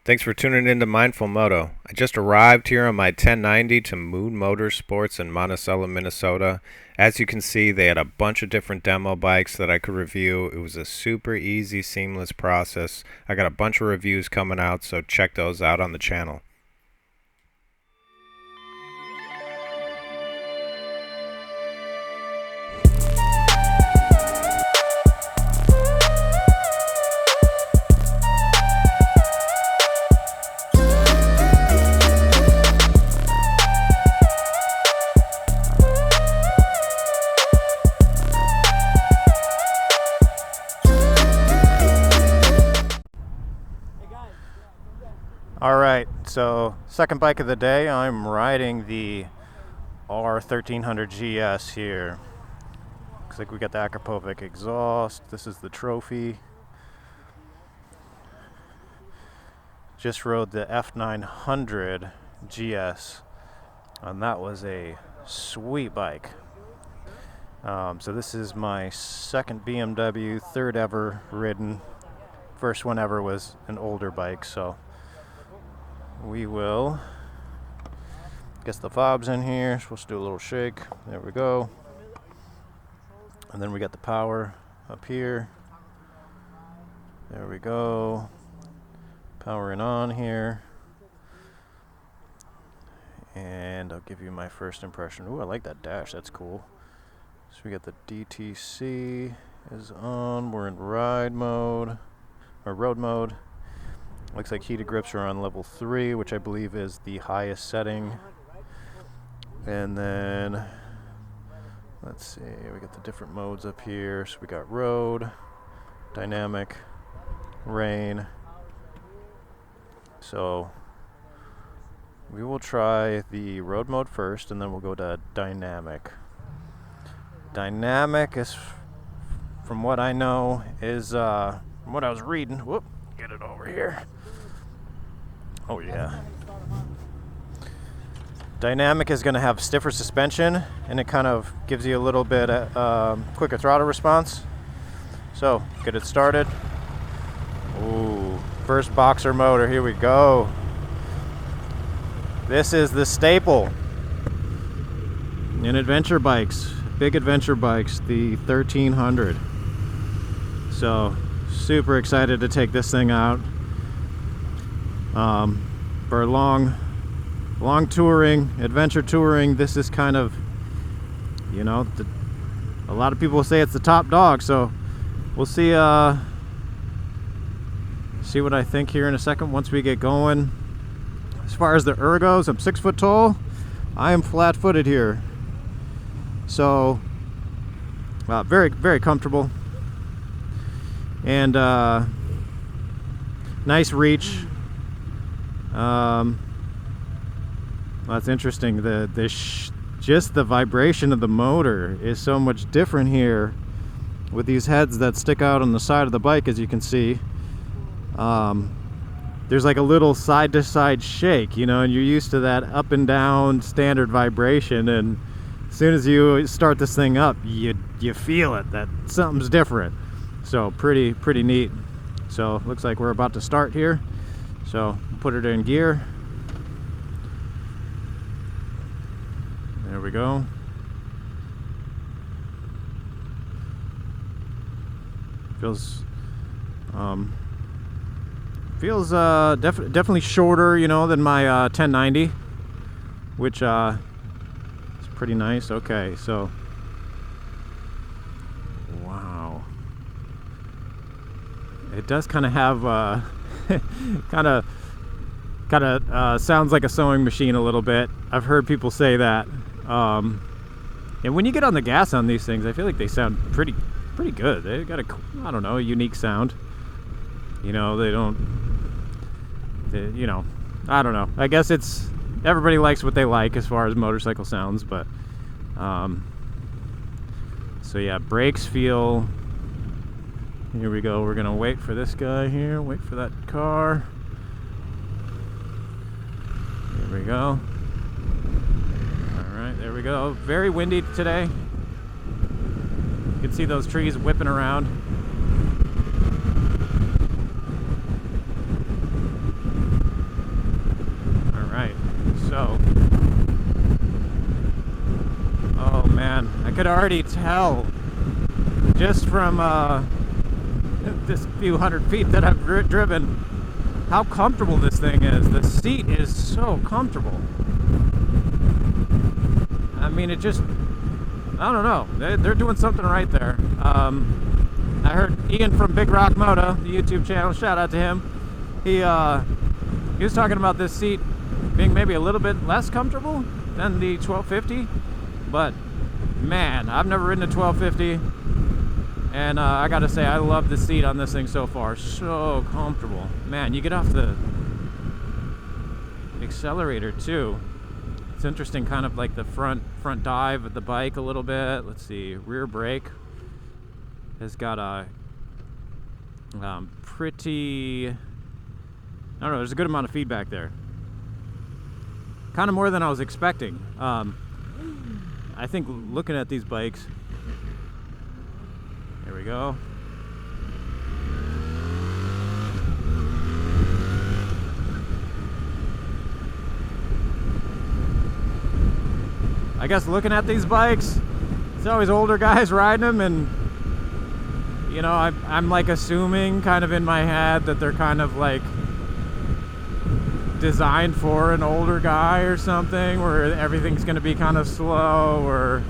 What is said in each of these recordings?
Thanks for tuning in to Mindful Moto. I just arrived here on my 1090 to Moon Motorsports in Monticello, Minnesota. As you can see, they had a bunch of different demo bikes that I could review. It was a super easy, seamless process. I got a bunch of reviews coming out, so check those out on the channel. Alright, so second bike of the day, I'm riding the R1300 GS here. Looks like we got the Akrapovic exhaust. This is the trophy. Just rode the F900 GS, and that was a sweet bike. So this is my second BMW, third ever ridden. First one ever was an older bike, so we will get the fobs in here. Supposed to do a little shake. There we go. And then we got the power up here. There we go. Powering on here. And I'll give you my first impression. Ooh, I like that dash. That's cool. So we got the DTC is on. We're in ride mode, or road mode. Looks like heated grips are on level 3, which I believe is the highest setting. And then, let's see, we got the different modes up here. So we got road, dynamic, rain. So we will try the road mode first, and then we'll go to dynamic. Dynamic is, from what I know, is, from what I was reading, whoop, get it over here. Oh yeah. Dynamic is going to have stiffer suspension, and it kind of gives you a little bit quicker throttle response. So, get it started. Ooh, first boxer motor, here we go. This is the staple in adventure bikes, big adventure bikes, the 1300. So, super excited to take this thing out. For long touring, adventure touring, this is kind of, you know, a lot of people say it's the top dog, so we'll see see what I think here in a second once we get going. As far as the ergos, I'm 6 foot tall. I am flat-footed here, so very, very comfortable, and nice reach. That's interesting. Just the vibration of the motor is so much different here with these heads that stick out on the side of the bike, as you can see. There's like a little side-to-side shake, you know, and you're used to that up and down standard vibration, and as soon as you start this thing up, you feel it, that something's different. So pretty neat. So looks like we're about to start here. So put it in gear. There we go. Feels definitely shorter, you know, than my 1090, which is pretty nice. Okay, so wow, it does kind of have kind of sounds like a sewing machine a little bit. I've heard people say that. And when you get on the gas on these things, I feel like they sound pretty good. They got I don't know, a unique sound. You know, you know, I don't know. I guess it's, everybody likes what they like as far as motorcycle sounds, but so yeah, brakes feel. Here we go. We're gonna wait for this guy here. Wait for that car. Here we go. All right, there we go. Very windy today. You can see those trees whipping around. could already tell just from this few hundred feet that I've driven how comfortable this thing is. The seat is so comfortable. I mean, it just, I don't know, they're doing something right there. I heard Ian from Big Rock Moto, the YouTube channel, shout out to him. He was talking about this seat being maybe a little bit less comfortable than the 1250, but man, I've never ridden a 1250, and I gotta say, I love the seat on this thing so far. So comfortable. Man, you get off the accelerator too. It's interesting, kind of like the front dive of the bike a little bit. Let's see, rear brake has got a pretty, I don't know, there's a good amount of feedback there. Kind of more than I was expecting. I think looking at these bikes, here we go. I guess looking at these bikes, it's always older guys riding them, and you know, I'm like assuming kind of in my head that they're kind of like designed for an older guy or something, where everything's going to be kind of slow or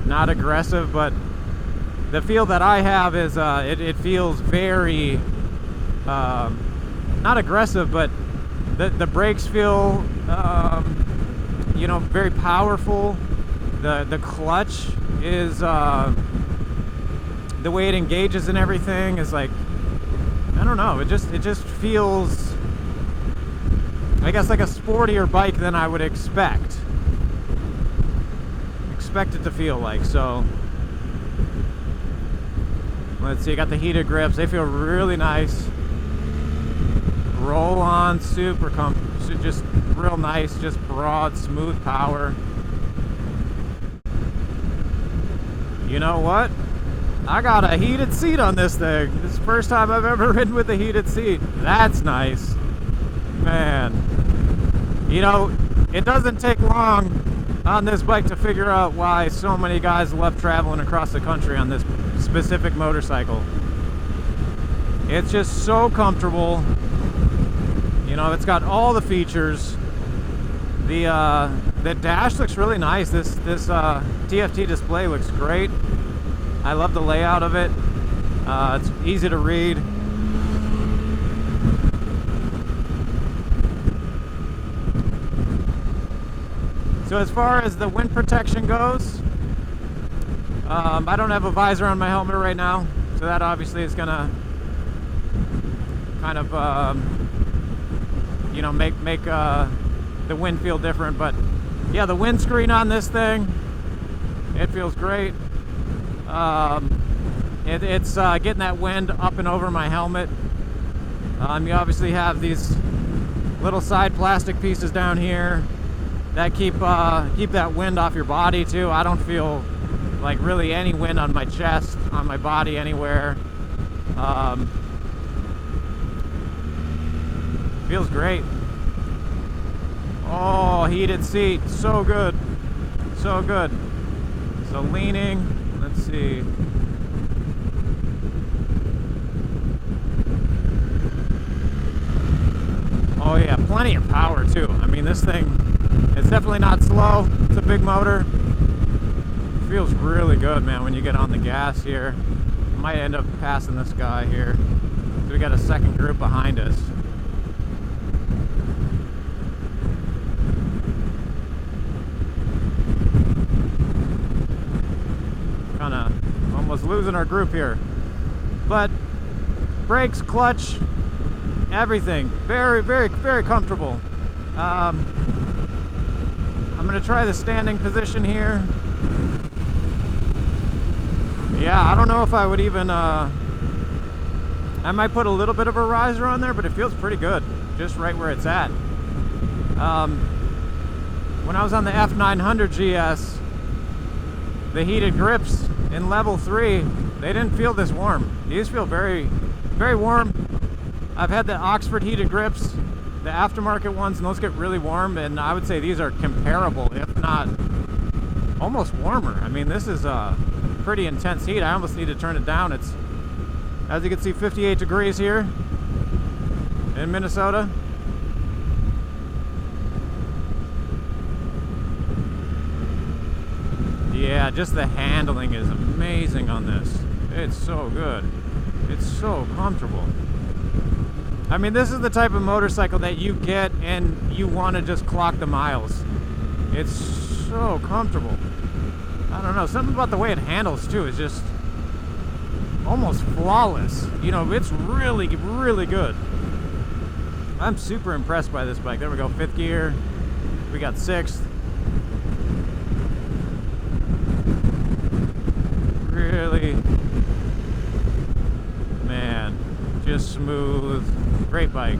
not aggressive. But the feel that I have is it feels very not aggressive, but the brakes feel you know, very powerful. The clutch is the way it engages and everything is like, I don't know, it just feels, I guess, like a sportier bike than I would expect it to feel like. So let's see, I got the heated grips. They feel really nice. Roll on, super comfortable, just real nice, just broad, smooth power. You know what? I got a heated seat on this thing. This is the first time I've ever ridden with a heated seat. That's nice. Man. You know, it doesn't take long on this bike to figure out why so many guys love traveling across the country on this specific motorcycle. It's just so comfortable. You know, it's got all the features. The dash looks really nice. This TFT display looks great. I love the layout of it. It's easy to read. So as far as the wind protection goes, I don't have a visor on my helmet right now, so that obviously is gonna kind of you know, make the wind feel different. But yeah, the windscreen on this thing, it feels great. It's getting that wind up and over my helmet. You obviously have these little side plastic pieces down here that keep that wind off your body too. I don't feel like really any wind on my chest, on my body, anywhere. Feels great. Oh, heated seat, so good, so good. So leaning, let's see. Oh yeah, plenty of power too. I mean, this thing, it's definitely not slow. It's a big motor. It feels really good, man, when you get on the gas here. Might end up passing this guy here. So we got a second group behind us. Almost losing our group here, but brakes, clutch, everything very, very, very comfortable. I'm gonna try the standing position here. Yeah, I don't know if I would even I might put a little bit of a riser on there, but it feels pretty good just right where it's at. When I was on the F1300 GS, the heated grips in level 3, they didn't feel this warm. These feel very, very warm. I've had the Oxford heated grips, the aftermarket ones, and those get really warm, and I would say these are comparable, if not almost warmer. I mean, this is pretty intense heat. I almost need to turn it down. It's, as you can see, 58 degrees here in Minnesota. Yeah, just the handling is amazing on this. It's so good. It's so comfortable. I mean, this is the type of motorcycle that you get and you want to just clock the miles. It's so comfortable. I don't know, something about the way it handles too is just almost flawless. You know, it's really, really good. I'm super impressed by this bike. There we go, 5th gear. We got 6th. Really, man, just smooth. Great bike.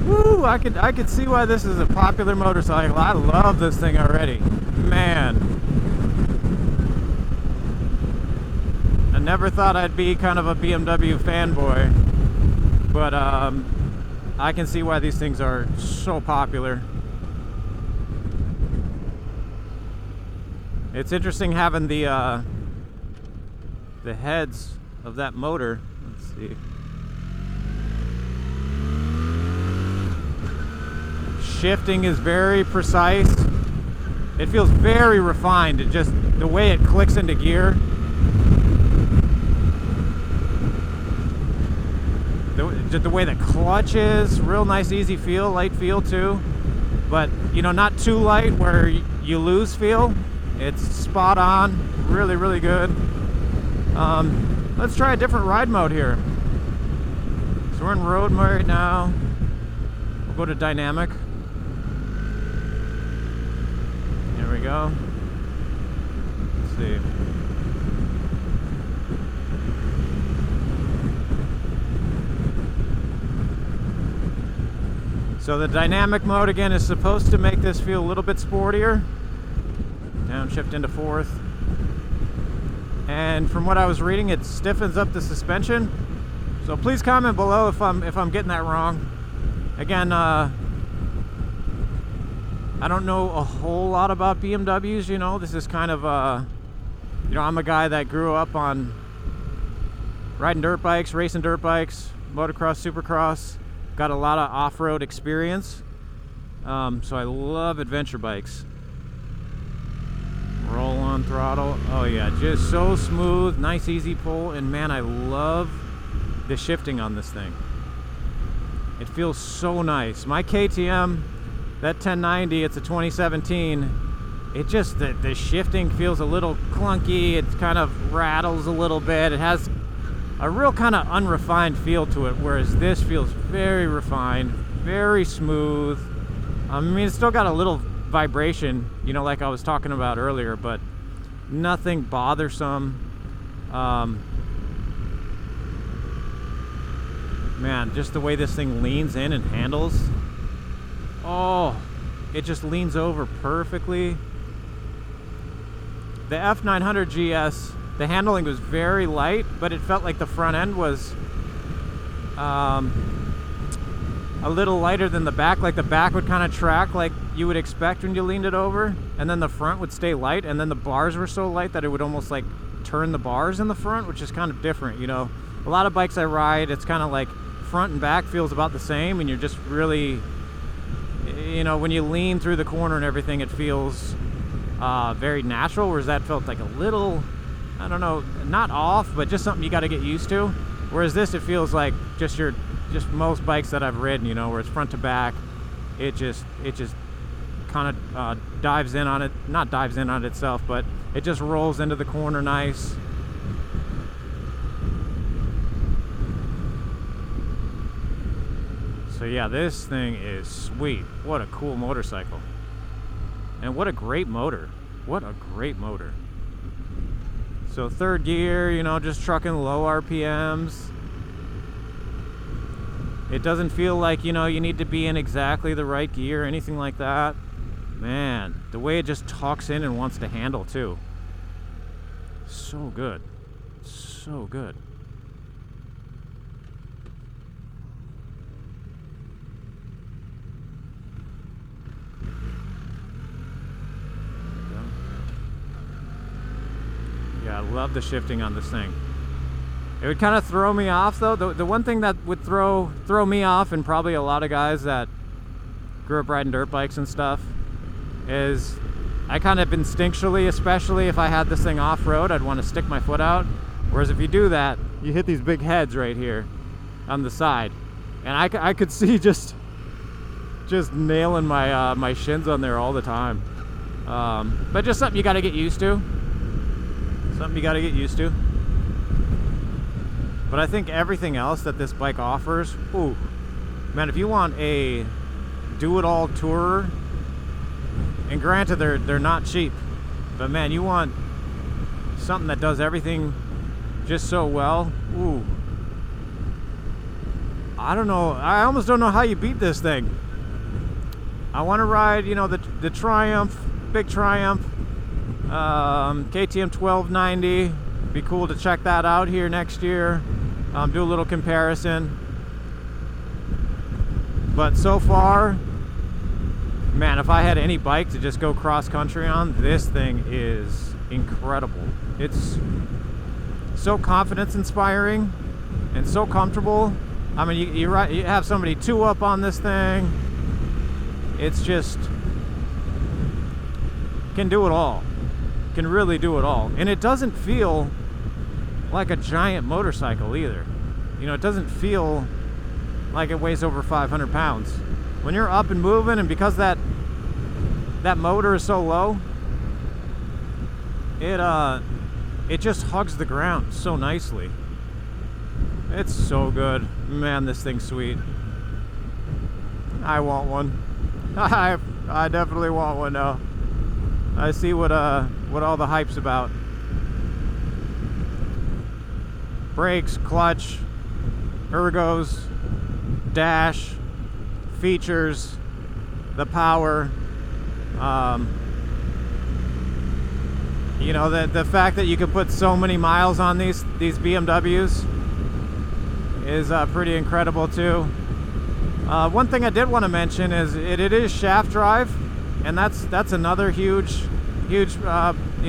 Woo! I could see why this is a popular motorcycle. I love this thing already. Man. I never thought I'd be kind of a BMW fanboy, but I can see why these things are so popular. It's interesting having the heads of that motor. Let's see. Shifting is very precise. It feels very refined. It just, the way it clicks into gear. The way the clutch is, real nice, easy feel, light feel too. But, you know, not too light where you lose feel. It's spot on, really, really good. Let's try a different ride mode here. So we're in road mode right now. We'll go to dynamic. There we go. Let's see. So the dynamic mode again is supposed to make this feel a little bit sportier. Downshift into 4th. And from what I was reading, it stiffens up the suspension. So please comment below if I'm getting that wrong. Again, I don't know a whole lot about BMWs, you know. This is kind of you know, I'm a guy that grew up on riding dirt bikes, racing dirt bikes, motocross, supercross. Got a lot of off-road experience. So I love adventure bikes. Roll on throttle. Oh yeah, just so smooth, nice easy pull, and man, I love the shifting on this thing. It feels so nice. My KTM, that 1090, it's a 2017. It just, the shifting feels a little clunky. It kind of rattles a little bit. It has a real kind of unrefined feel to it, whereas this feels very refined, very smooth. I mean, it's still got a little vibration, you know, like I was talking about earlier, but nothing bothersome. Man, just the way this thing leans in and handles. Oh, it just leans over perfectly. The F900 GS, the handling was very light, but it felt like the front end was a little lighter than the back. Like the back would kind of track like you would expect when you leaned it over, and then the front would stay light, and then the bars were so light that it would almost like turn the bars in the front, which is kind of different, you know. A lot of bikes I ride, it's kind of like front and back feels about the same, and you're just really, you know, when you lean through the corner and everything, it feels very natural, whereas that felt like a little, I don't know, not off, but just something you got to get used to. Whereas this, it feels like just most bikes that I've ridden, you know, where it's front to back, it just kind of dives in on it, not dives in on itself, but it just rolls into the corner nice. So yeah, this thing is sweet. What a cool motorcycle. And what a great motor. What a great motor. So 3rd gear, you know, just trucking low RPMs. It doesn't feel like, you know, you need to be in exactly the right gear or anything like that. Man, the way it just tucks in and wants to handle too. So good. So good. Love the shifting on this thing. It would kind of throw me off though. The one thing that would throw me off, and probably a lot of guys that grew up riding dirt bikes and stuff, is I kind of instinctually, especially if I had this thing off-road, I'd want to stick my foot out. Whereas if you do that, you hit these big heads right here on the side. And I could see just nailing my my shins on there all the time. But just something you got to get used to. Something you got to get used to. But I think everything else that this bike offers, ooh, man, if you want a do-it-all tourer, and granted they're not cheap, but man, you want something that does everything just so well, ooh. I don't know, I almost don't know how you beat this thing. I want to ride, you know, the Triumph, big Triumph, KTM 1290. Be cool to check that out here next year. Do a little comparison. But so far, man, if I had any bike to just go cross country on, this thing is incredible. It's so confidence inspiring and so comfortable. I mean, you have somebody 2-up on this thing. It's just, can do it all. Can really do it all. And it doesn't feel like a giant motorcycle either. You know, it doesn't feel like it weighs over 500 pounds. When you're up and moving, and because that motor is so low, it just hugs the ground so nicely. It's so good. Man, this thing's sweet. I want one. I definitely want one now. I see what all the hype's about. Brakes, clutch, ergos, dash, features, the power. You know, the fact that you can put so many miles on these BMWs is pretty incredible too. One thing I did want to mention is it is shaft drive, and that's another huge you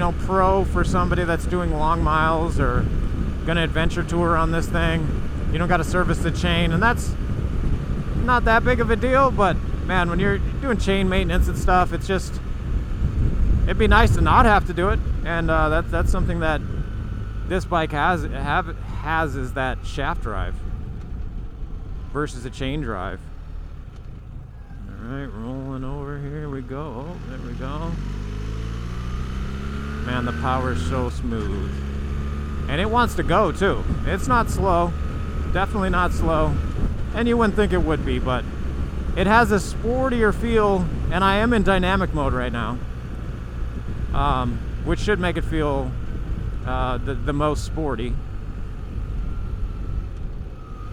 know, pro for somebody that's doing long miles or gonna adventure tour on this thing. You don't got to service the chain, and that's not that big of a deal. But man, when you're doing chain maintenance and stuff, it's just, it'd be nice to not have to do it. And that's something that this bike has is that shaft drive versus a chain drive. All right, rolling over here we go. Oh, there we go. Man, the power is so smooth. And it wants to go too. It's not slow. Definitely not slow. And you wouldn't think it would be, but it has a sportier feel, and I am in dynamic mode right now. Which should make it feel the most sporty.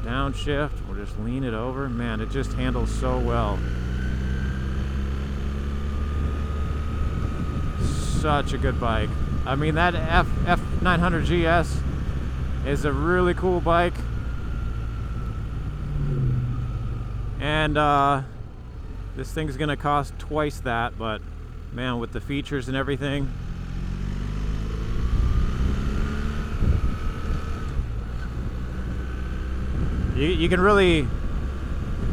Downshift, we'll just lean it over. Man, it just handles so well. Such a good bike. I mean, that F1300 GS is a really cool bike. And this thing's gonna cost twice that, but man, with the features and everything, you can really,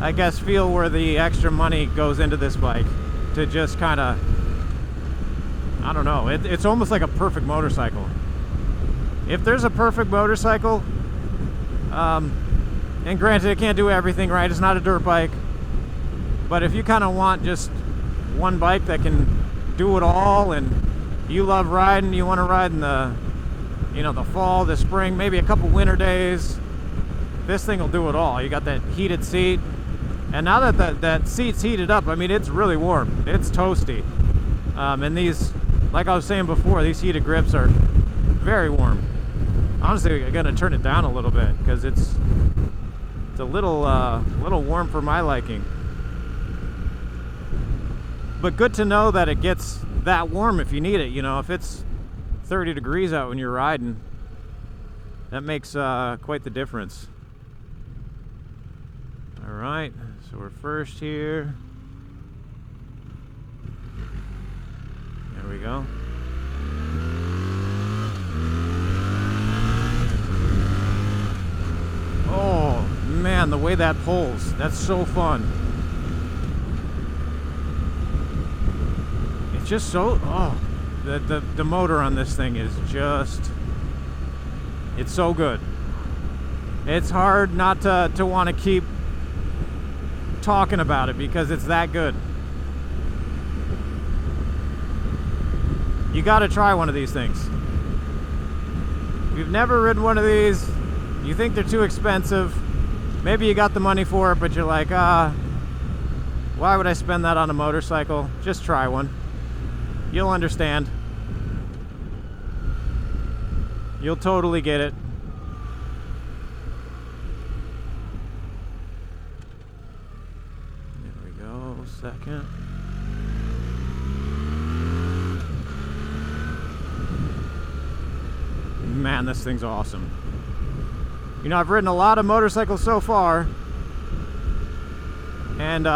I guess, feel where the extra money goes into this bike to just kind of, I don't know, it's almost like a perfect motorcycle. If there's a perfect motorcycle, and granted it can't do everything right, it's not a dirt bike, but if you kind of want just one bike that can do it all, and you love riding, you want to ride in the, you know, the fall, the spring, maybe a couple winter days, this thing will do it all. You got that heated seat, and now that that seat's heated up, I mean, it's really warm. It's toasty. And these, like I was saying before, these heated grips are very warm. Honestly, I gotta turn it down a little bit because it's a little warm for my liking. But good to know that it gets that warm if you need it. You know, if it's 30 degrees out when you're riding, that makes quite the difference. All right, so we're first here. There we go. man, the way that pulls, that's so fun. It's just so, oh, the motor on this thing is just, it's so good. It's hard not to want to keep talking about it because it's that good. You got to try one of these things. If you've never ridden one of these, you think they're too expensive, maybe you got the money for it, but you're like, why would I spend that on a motorcycle? Just try one. You'll understand. You'll totally get it. There we go, second. Man, this thing's awesome. You know, I've ridden a lot of motorcycles so far, and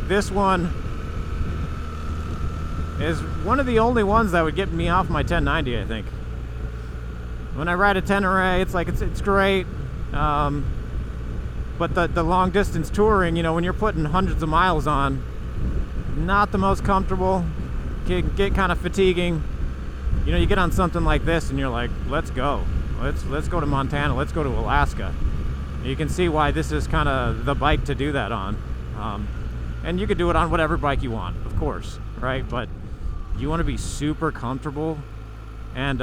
this one is one of the only ones that would get me off my 1090, I think. When I ride a 10RA, it's like, it's great, but the long distance touring, you know, when you're putting hundreds of miles on, not the most comfortable, can get kind of fatiguing. You know, you get on something like this and you're like, let's go. Let's go to Montana, let's go to Alaska. You can see why this is kind of the bike to do that on. And you could do it on whatever bike you want, of course, right? But you want to be super comfortable and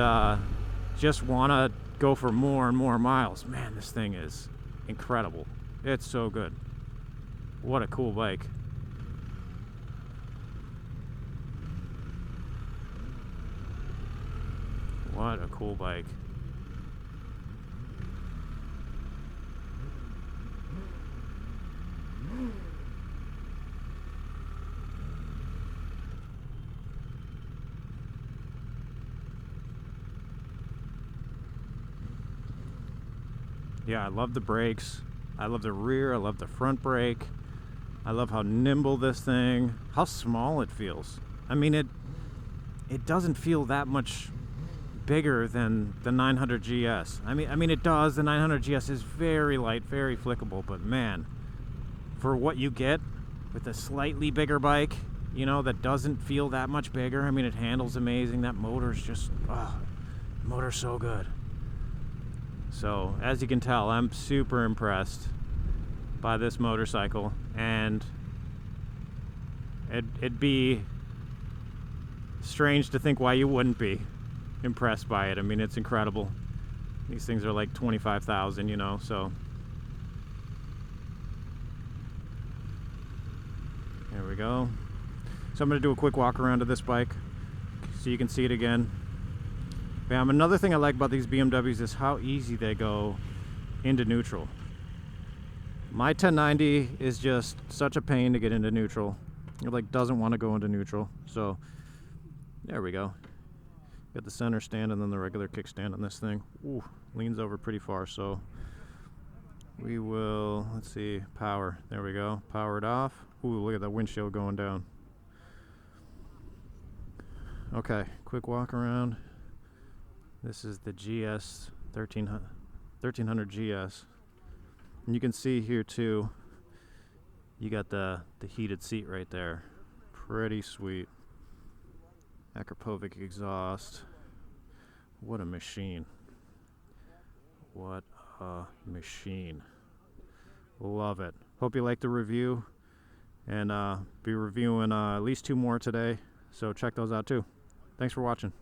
just want to go for more and more miles. Man, this thing is incredible. It's so good. What a cool bike. What a cool bike. Yeah, I love the brakes. I love the rear. I love the front brake. I love how nimble this thing, how small it feels. I mean, it doesn't feel that much bigger than the 900 GS. I mean it does. The 900 GS is very light, very flickable, but man, for what you get with a slightly bigger bike, you know, that doesn't feel that much bigger. I mean, it handles amazing. That motor's just, oh, the motor's so good. So, as you can tell, I'm super impressed by this motorcycle, and it'd be strange to think why you wouldn't be impressed by it. I mean, it's incredible. These things are like 25,000, you know, so there we go. So I'm going to do a quick walk around of this bike so you can see it again. Bam. Another thing I like about these BMWs is how easy they go into neutral. My 1090 is just such a pain to get into neutral. It like doesn't want to go into neutral. So there we go. Got the center stand and then the regular kickstand on this thing. Ooh, leans over pretty far, so we will, let's see, power. There we go. Power it off. Ooh, look at that windshield going down. Okay, quick walk around. This is the GS 1300 GS. And you can see here too, you got the heated seat right there. Pretty sweet. Akrapovic exhaust. What a machine. What a machine. Love it. Hope you liked the review, and be reviewing at least 2 more today, so check those out too. Thanks for watching.